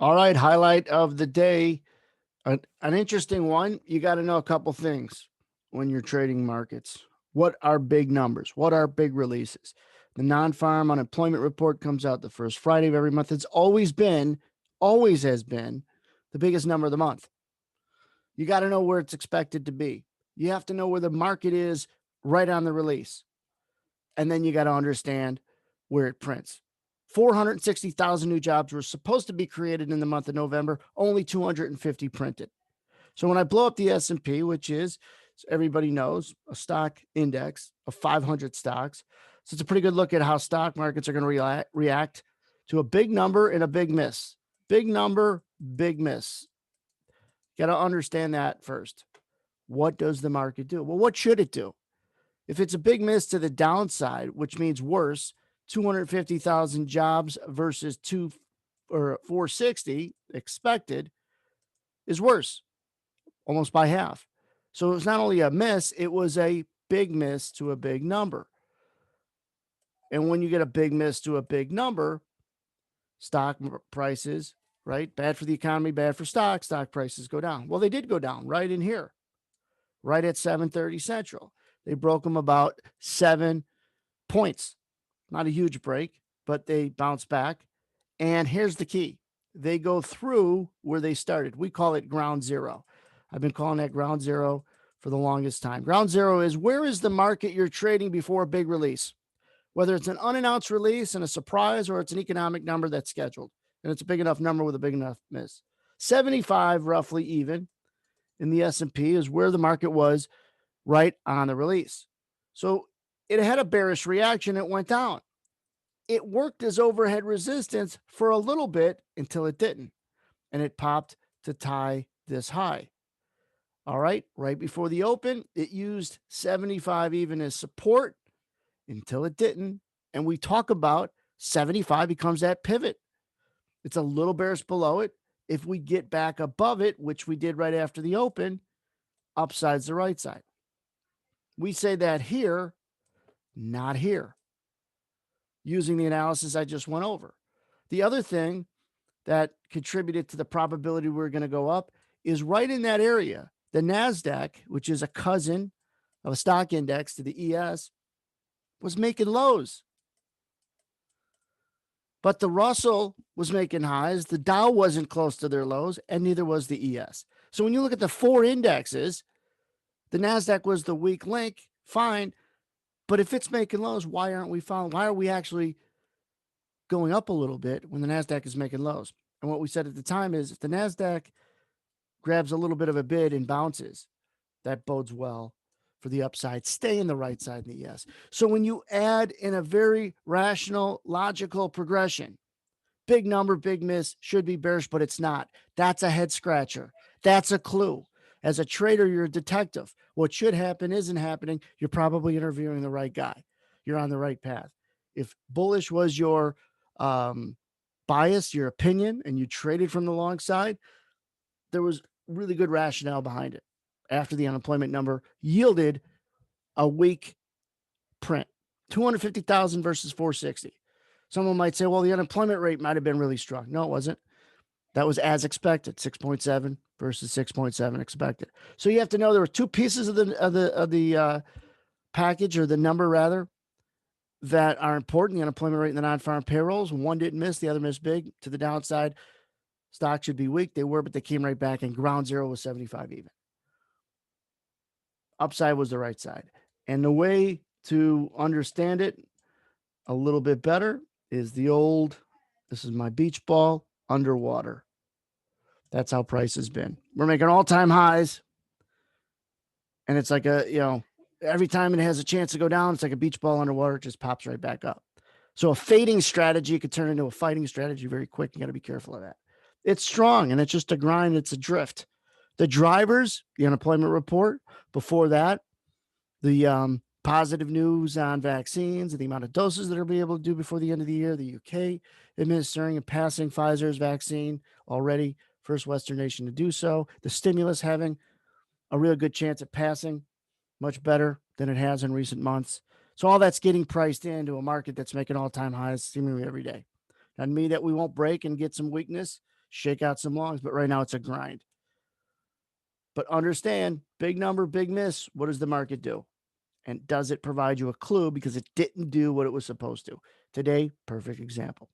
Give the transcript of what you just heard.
All right, highlight of the day. An interesting one. You got to know a couple things when you're trading markets. What are big numbers? What are big releases? The non-farm unemployment report comes out the first Friday of every month. It's always has been the biggest number of the month. You got to know where it's expected to be. You have to know where the market is right on the release. And then you got to understand where it prints. 460,000 new jobs were supposed to be created in the month of November, only 250 printed. So when I blow up the S&P, which is, everybody knows, a stock index of 500 stocks, so it's a pretty good look at how stock markets are going to react to a big number and a big miss. Big number, big miss. Got to understand that first. What does the market do? Well, what should it do? If it's a big miss to the downside, which means worse, 250,000 jobs versus 460 expected is worse, almost by half. So it was not only a miss, it was a big miss to a big number. And when you get a big miss to a big number, stock prices, right? Bad for the economy, bad for stock prices go down. Well, they did go down right in here, right at 7:30 Central. They broke them about 7 points. Not a huge break, but they bounce back. And here's the key. They go through where they started. We call it ground zero. I've been calling that ground zero for the longest time. Ground zero is where is the market you're trading before a big release, whether it's an unannounced release and a surprise or it's an economic number that's scheduled. And it's a big enough number with a big enough miss. 75 roughly even in the S&P is where the market was right on the release. So it had a bearish reaction. It went down. It worked as overhead resistance for a little bit until it didn't. And it popped to tie this high. All right. Right before the open, it used 75 even as support until it didn't. And we talk about 75 becomes that pivot. It's a little bearish below it. If we get back above it, which we did right after the open, upside's the right side. We say that here, not here, using the analysis I just went over. The other thing that contributed to the probability we're going to go up is right in that area. The NASDAQ, which is a cousin of a stock index to the ES, was making lows. But the Russell was making highs. The Dow wasn't close to their lows, and neither was the ES. So when you look at the four indexes, the NASDAQ was the weak link, fine. But if it's making lows, why aren't we following? Why are we actually going up a little bit when the NASDAQ is making lows? And what we said at the time is if the NASDAQ grabs a little bit of a bid and bounces, that bodes well for the upside. Stay in the right side in the ES. So when you add in a very rational, logical progression, big number, big miss, should be bearish, but it's not. That's a head scratcher. That's a clue. As a trader, you're a detective. What should happen isn't happening. You're probably interviewing the right guy. You're on the right path. If bullish was your bias, your opinion, and you traded from the long side, there was really good rationale behind it. After the unemployment number yielded a weak print, 250,000 versus 460. Someone might say, well, the unemployment rate might have been really strong. No, it wasn't. That was as expected, 6.7 versus 6.7 expected. So you have to know there were two pieces of the package, or the number rather, that are important: the unemployment rate and the non-farm payrolls. One didn't miss, the other missed big to the downside. Stock should be weak. They were, but they came right back, and ground zero was 75 even. Upside was the right side. And the way to understand it a little bit better is this is my beach ball underwater. That's how price has been. We're making all-time highs. And it's like every time it has a chance to go down, it's like a beach ball underwater. It just pops right back up. So a fading strategy could turn into a fighting strategy very quick. You got to be careful of that. It's strong, and it's just a grind. It's a drift. The drivers, the unemployment report. Before that, the positive news on vaccines and the amount of doses that are being able to do before the end of the year. The UK administering and passing Pfizer's vaccine already, first Western nation to do so. The stimulus having a real good chance at passing, much better than it has in recent months. So all that's getting priced into a market that's making all-time highs seemingly every day. Doesn't mean that we won't break and get some weakness. shake out some longs, but right now it's a grind. But understand, big number, big miss. What does the market do? And does it provide you a clue because it didn't do what it was supposed to? Today, perfect example.